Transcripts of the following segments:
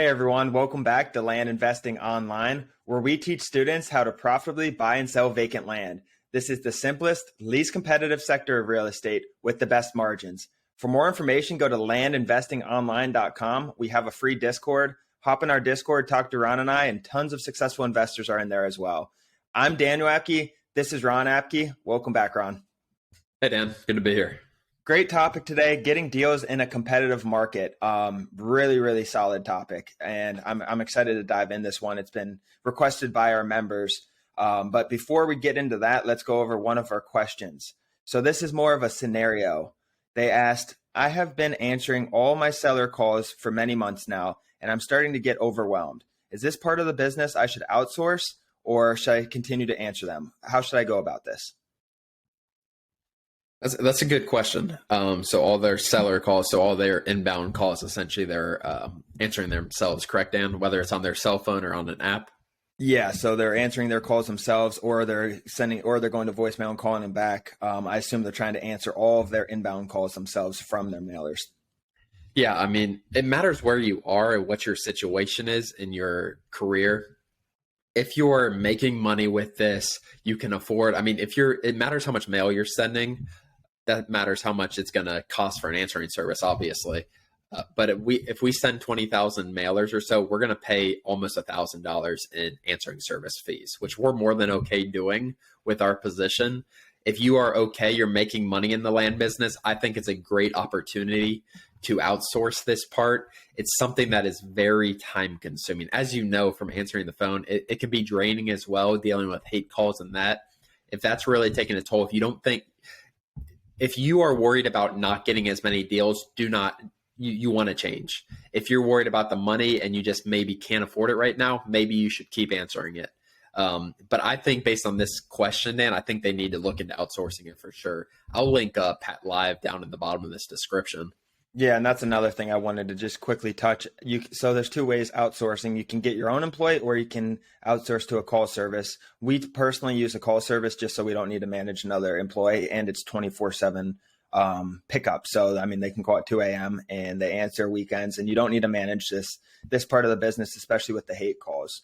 Hey everyone, welcome back to Land Investing Online, where we teach students how to profitably buy and sell vacant land. This is the simplest, least competitive sector of real estate with the best margins. For more information, go to landinvestingonline.com. We have a free Discord. Hop in our Discord, talk to Ron and I, and tons of successful investors are in there as well. I'm Daniel Apke. This is Ron Apke. Welcome back, Ron. Hey, Dan. Good to be here. Great topic today, getting deals in a competitive market. Really solid topic. And I'm excited to dive in this one. It's been requested by our members. But before we get into that, let's go over one of our questions. So this is more of a scenario. They asked, I have been answering all my seller calls for many months now, and I'm starting to get overwhelmed. Is this part of the business I should outsource, or should I continue to answer them? How should I go about this? That's a good question. So all their seller calls, so all their inbound calls, essentially they're answering themselves, correct, Dan? Whether it's on their cell phone or on an app? Yeah, so they're answering their calls themselves, or they're going to voicemail and calling them back. I assume they're trying to answer all of their inbound calls themselves from their mailers. Yeah, I mean, it matters where you are and what your situation is in your career. If you're making money with this, you can afford, it matters how much mail you're sending. That matters how much it's going to cost for an answering service, obviously. But if we send 20,000 mailers or so, we're going to pay almost $1,000 in answering service fees, which we're more than okay doing with our position. If you are okay, you're making money in the land business, I think it's a great opportunity to outsource this part. It's something that is very time consuming. As you know, from answering the phone, it can be draining as well, dealing with hate calls and that. If that's really taking a toll, if you are worried about not getting as many deals, you want to change. If you're worried about the money and you just maybe can't afford it right now, maybe you should keep answering it. But I think based on this question, Dan, I think they need to look into outsourcing it for sure. I'll link Pat Live down in the bottom of this description. Yeah, and that's another thing I wanted to just quickly touch. So there's two ways outsourcing. You can get your own employee, or you can outsource to a call service. We personally use a call service just so we don't need to manage another employee, and it's 24/7 pickup. So, they can call at 2 a.m. and they answer weekends, and you don't need to manage this part of the business, especially with the hate calls.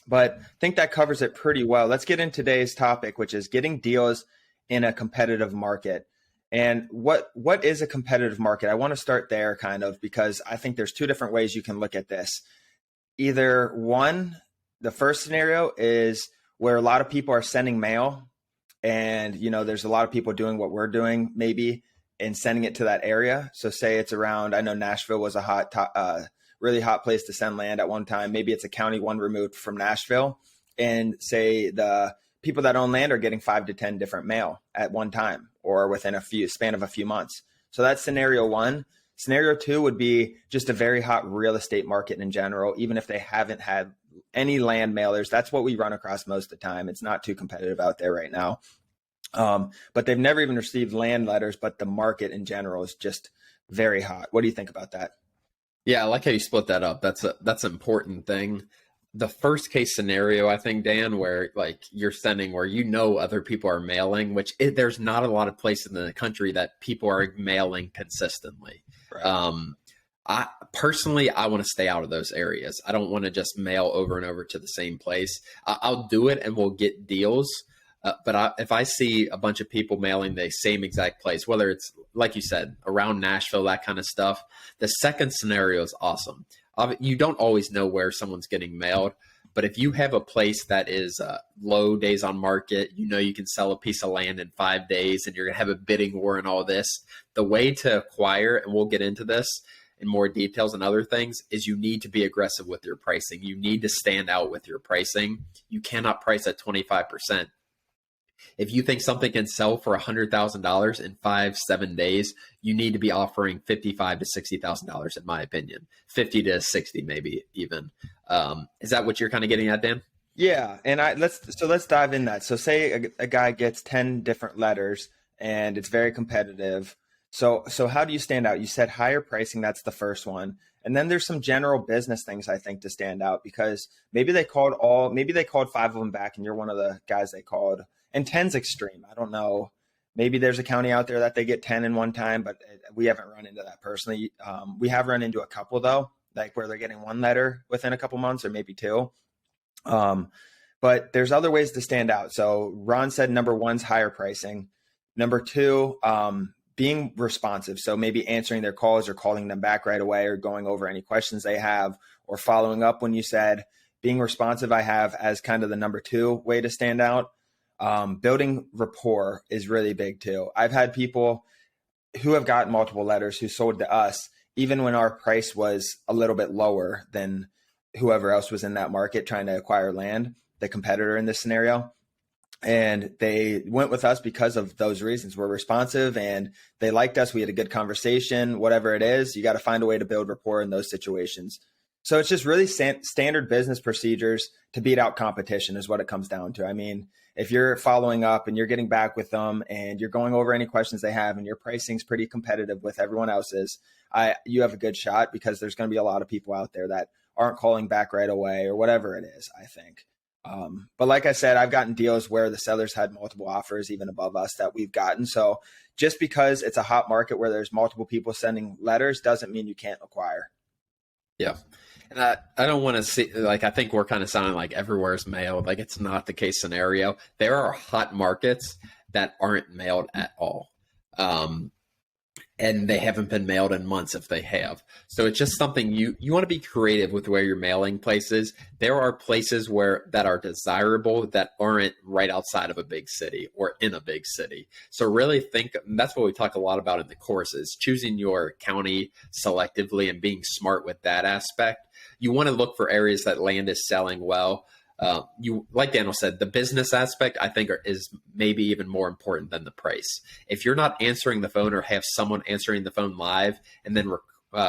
But I think that covers it pretty well. Let's get into today's topic, which is getting deals in a competitive market. And what is a competitive market? I want to start there because I think there's two different ways you can look at this. Either one, the first scenario is where a lot of people are sending mail, and there's a lot of people doing what we're doing maybe and sending it to that area. So say it's around, I know Nashville was a really hot place to send land at one time. Maybe it's a county one removed from Nashville, and say the people that own land are getting 5 to 10 different mail at one time, or within a span of a few months. So that's scenario one. Scenario two would be just a very hot real estate market in general, even if they haven't had any land mailers. That's what we run across most of the time. It's not too competitive out there right now. But they've never even received land letters, but the market in general is just very hot. What do you think about that? Yeah, I like how you split that up. That's an important thing. The first case scenario, I think, Dan, where you're sending where other people are mailing, there's not a lot of places in the country that people are mailing consistently. Right. I want to stay out of those areas. I don't want to just mail over and over to the same place. I'll do it and we'll get deals. But if I see a bunch of people mailing the same exact place, whether it's, like you said, around Nashville, that kind of stuff, the second scenario is awesome. You don't always know where someone's getting mailed, but if you have a place that is low days on market, you can sell a piece of land in 5 days and you're going to have a bidding war and all this. The way to acquire, and we'll get into this in more details and other things, is you need to be aggressive with your pricing. You need to stand out with your pricing. You cannot price at 25%. If you think something can sell for $100,000 in 5-7 days, you need to be offering $55,000 to $60,000, in my opinion, 50 to 60, maybe even. Is that what you're kind of getting at, Dan? Yeah, and let's dive in that. So say a guy gets 10 different letters and it's very competitive. So how do you stand out? You said higher pricing. That's the first one. And then there's some general business things, I think, to stand out, because maybe they called 5 of them back and you're one of the guys they called. And 10's extreme. I don't know. Maybe there's a county out there that they get 10 in one time, but we haven't run into that personally. We have run into a couple though, like where they're getting one letter within a couple months or maybe two. But there's other ways to stand out. So Ron said number one's higher pricing. Number two, being responsive. So maybe answering their calls or calling them back right away or going over any questions they have or following up when you said being responsive, I have as kind of the number two way to stand out. Building rapport is really big too. I've had people who have gotten multiple letters who sold to us, even when our price was a little bit lower than whoever else was in that market trying to acquire land, the competitor in this scenario. And they went with us because of those reasons. We're responsive and they liked us. We had a good conversation, whatever it is. You got to find a way to build rapport in those situations. So it's just really standard business procedures to beat out competition is what it comes down to. I mean, if you're following up and you're getting back with them and you're going over any questions they have and your pricing's pretty competitive with everyone else's, you have a good shot because there's going to be a lot of people out there that aren't calling back right away or whatever it is, I think. But like I said, I've gotten deals where the sellers had multiple offers even above us that we've gotten. So just because it's a hot market where there's multiple people sending letters doesn't mean you can't acquire. Yeah. And I don't want to see, like, I think we're kind of sounding like everywhere's mailed. Like, it's not the case scenario. There are hot markets that aren't mailed at all. And they haven't been mailed in months if they have. So it's just something you want to be creative with where you're mailing places. There are places that are desirable that aren't right outside of a big city or in a big city. So really that's what we talk a lot about in the course is choosing your county selectively and being smart with that aspect. You want to look for areas that land is selling well. Like Daniel said, the business aspect, I think, is maybe even more important than the price. If you're not answering the phone or have someone answering the phone live and then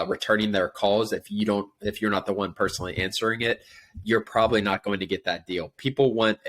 returning their calls, if you're not the one personally answering it, you're probably not going to get that deal. People want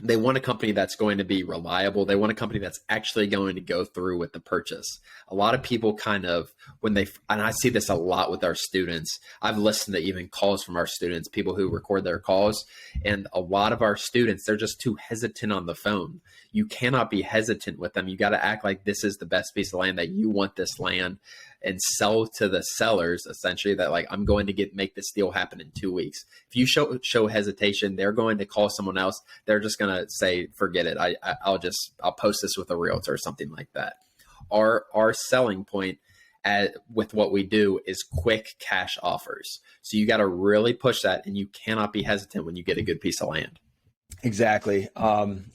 they want a company that's going to be reliable. They want a company that's actually going to go through with the purchase. A lot of people and I see this a lot with our students. I've listened to even calls from our students, people who record their calls, and a lot of our students, they're just too hesitant on the phone. You cannot be hesitant with them. You got to act like this is the best piece of land, that you want this land, and sell to the sellers essentially that, like, I'm going to make this deal happen in 2 weeks. If you show hesitation, they're going to call someone else. They're just going to say, forget it. I'll post this with a realtor or something like that. Our selling point with what we do is quick cash offers. So you got to really push that, and you cannot be hesitant when you get a good piece of land. Exactly. And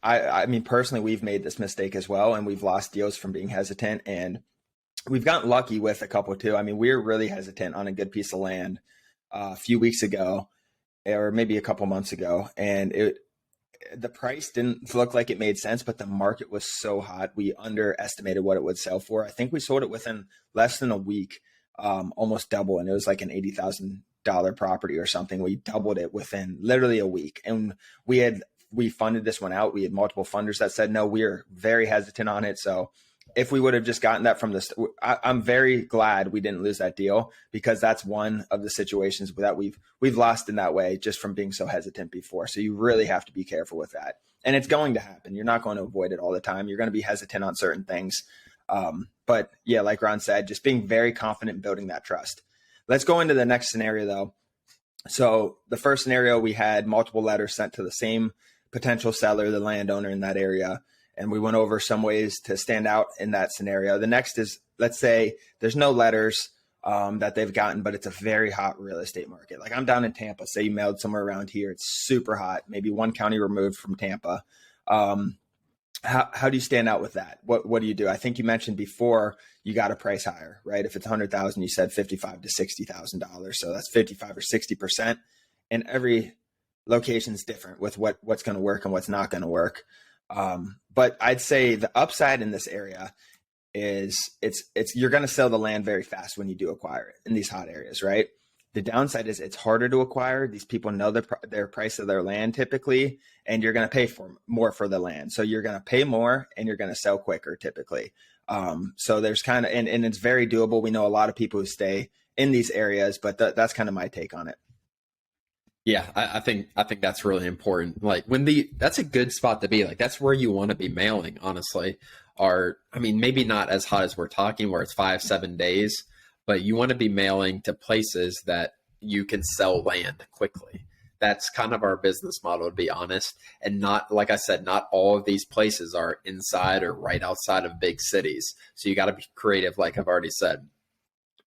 I mean, personally, we've made this mistake as well, and we've lost deals from being hesitant, and we've gotten lucky with a couple too. I mean, we were really hesitant on a good piece of land a few weeks ago, or maybe a couple months ago, and the price didn't look like it made sense, but the market was so hot, we underestimated what it would sell for. I think we sold it within less than a week, almost double, and it was like an $80,000 property or something. We doubled it within literally a week, and we funded this one out. We had multiple funders that said no. We are very hesitant on it, so if we would have just gotten that from I'm very glad we didn't lose that deal, because that's one of the situations that we've lost in that way, just from being so hesitant before. So you really have to be careful with that. And it's going to happen. You're not going to avoid it all the time. You're going to be hesitant on certain things. But yeah, like Ron said, just being very confident in building that trust. Let's go into the next scenario though. So the first scenario, we had multiple letters sent to the same potential seller, the landowner in that area. And we went over some ways to stand out in that scenario. The next is, let's say there's no letters that they've gotten, but it's a very hot real estate market. Like I'm down in Tampa, say you mailed somewhere around here. It's super hot, maybe one county removed from Tampa. How do you stand out with that? What do you do? I think you mentioned before you got a price higher, right? If it's 100,000, you said $55,000 to $60,000. So that's 55 or 60%. And every location is different with what's going to work and what's not going to work. But I'd say the upside in this area is you're going to sell the land very fast when you do acquire it in these hot areas, right? The downside is it's harder to acquire. These people know their price of their land typically, and you're going to pay more for the land. So you're going to pay more and you're going to sell quicker typically. So there's kind of, and it's very doable. We know a lot of people who stay in these areas, but that's kind of my take on it. Yeah, I think that's really important. Like that's a good spot to be. Like that's where you want to be mailing, honestly. Maybe not as hot as we're talking, where it's 5-7 days, but you want to be mailing to places that you can sell land quickly. That's kind of our business model, to be honest. And not, like I said, not all of these places are inside or right outside of big cities. So you got to be creative, like I've already said.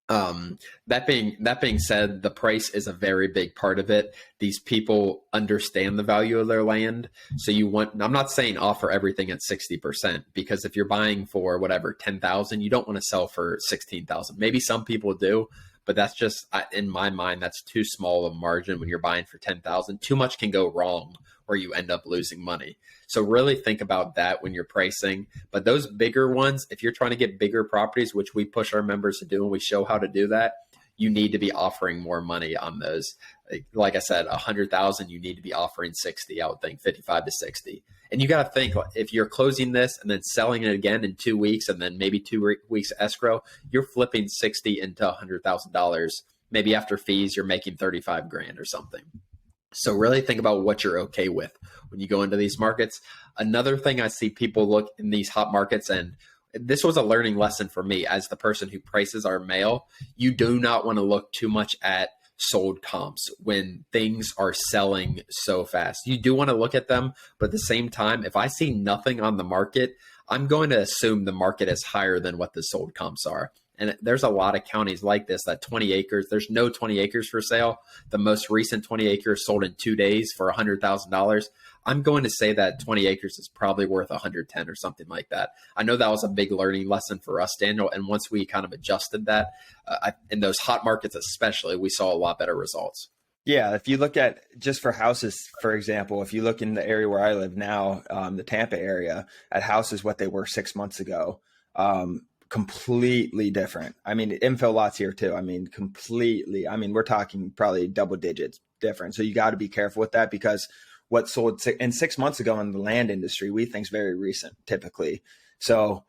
That being said, the price is a very big part of it. These people understand the value of their land. So I'm not saying offer everything at 60%, because if you're buying for whatever, 10,000, you don't want to sell for 16,000. Maybe some people do, but that's just, in my mind, that's too small a margin when you're buying for 10,000. Too much can go wrong or you end up losing money. So really think about that when you're pricing. But those bigger ones, if you're trying to get bigger properties, which we push our members to do and we show how to do that, you need to be offering more money on those. Like I said, 100,000, you need to be offering 60, I would think 55 to 60. And you got to think, if you're closing this and then selling it again in 2 weeks and then maybe 2 weeks escrow, you're flipping 60 into $100,000. Maybe after fees, you're making 35 grand or something. So really think about what you're okay with when you go into these markets. Another thing I see people look in these hot markets, and this was a learning lesson for me as the person who prices our mail, you do not want to look too much at sold comps when things are selling so fast. You do want to look at them, but at the same time, if I see nothing on the market, I'm going to assume the market is higher than what the sold comps are. And there's a lot of counties like this, that 20 acres, there's no 20 acres for sale. The most recent 20 acres sold in 2 days for $100,000. I'm going to say that 20 acres is probably worth 110 or something like that. I know that was a big learning lesson for us, Daniel. And once we kind of adjusted that, in those hot markets especially, we saw a lot better results. Yeah, if you look at just for houses, for example, if you look in the area where I live now, the Tampa area, at houses what they were 6 months ago, completely different. I mean, infill lots here too. I mean, completely. I mean, we're talking probably double digits different. So you got to be careful with that, because what sold in 6 months ago in the land industry, we think is very recent typically. So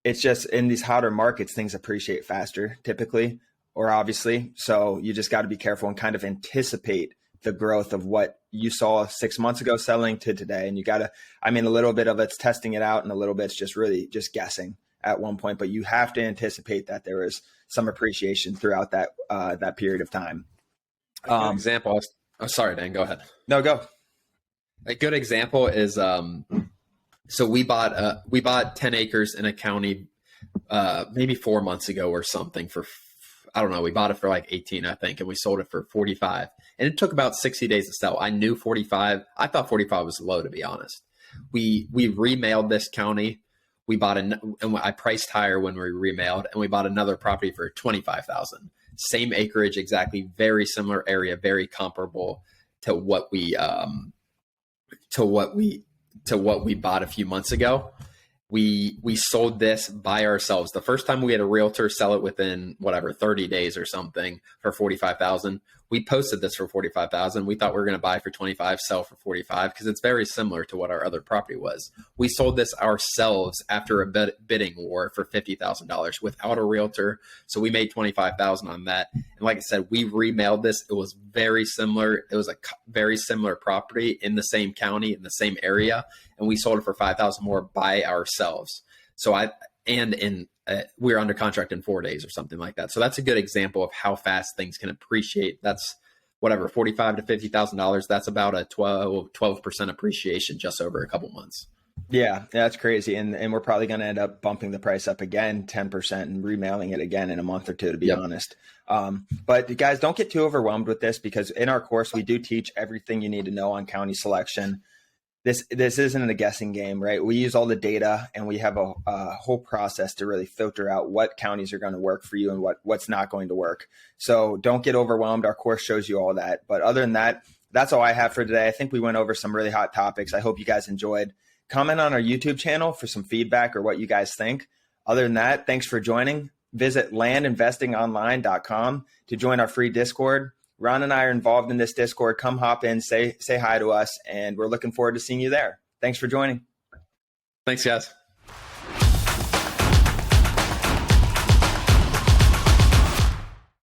it's just in these hotter markets, things appreciate faster typically, or obviously. So you just got to be careful and kind of anticipate the growth of what you saw 6 months ago selling to today. And you got to, I mean, a little bit of it's testing it out and a little bit's just really just guessing at one point, but you have to anticipate that there is some appreciation throughout that period of time. A good example. Oh, sorry, Dan, go ahead. No, go. A good example is, so we bought 10 acres in a county, maybe 4 months ago or something for, I don't know. We bought it for like 18, I think, and we sold it for 45. And it took about 60 days to sell. I knew 45. I thought 45 was low, to be honest. We remailed this county. We bought and I priced higher when we remailed, and we bought another property for 25,000. Same acreage, exactly, very similar area, very comparable to what we bought a few months ago. We sold this by ourselves. The first time we had a realtor sell it within 30 days or something for 45,000. We posted this for 45,000. We thought we were going to buy for 25, sell for 45, because it's very similar to what our other property was. We sold this ourselves after a bidding war for $50,000 without a realtor. So we made 25,000 on that. And like I said, we remailed this. It was very similar. It was a very similar property in the same county, in the same area. And we sold it for 5,000 more by ourselves. So we were under contract in 4 days or something like that. So that's a good example of how fast things can appreciate. That's whatever, $45,000 to $50,000. That's about a 12% appreciation just over a couple months. Yeah, that's crazy. And we're probably going to end up bumping the price up again, 10%, and remailing it again in a month or two, to be honest. But guys, don't get too overwhelmed with this, because in our course, we do teach everything you need to know on county selection. This isn't a guessing game, right? We use all the data, and we have a whole process to really filter out what counties are going to work for you and what's not going to work. So don't get overwhelmed. Our course shows you all that. But other than that, that's all I have for today. I think we went over some really hot topics. I hope you guys enjoyed. Comment on our YouTube channel for some feedback or what you guys think. Other than that, thanks for joining. Visit landinvestingonline.com to join our free Discord. Ron and I are involved in this Discord. Come hop in, say hi to us, and we're looking forward to seeing you there. Thanks for joining. Thanks, guys.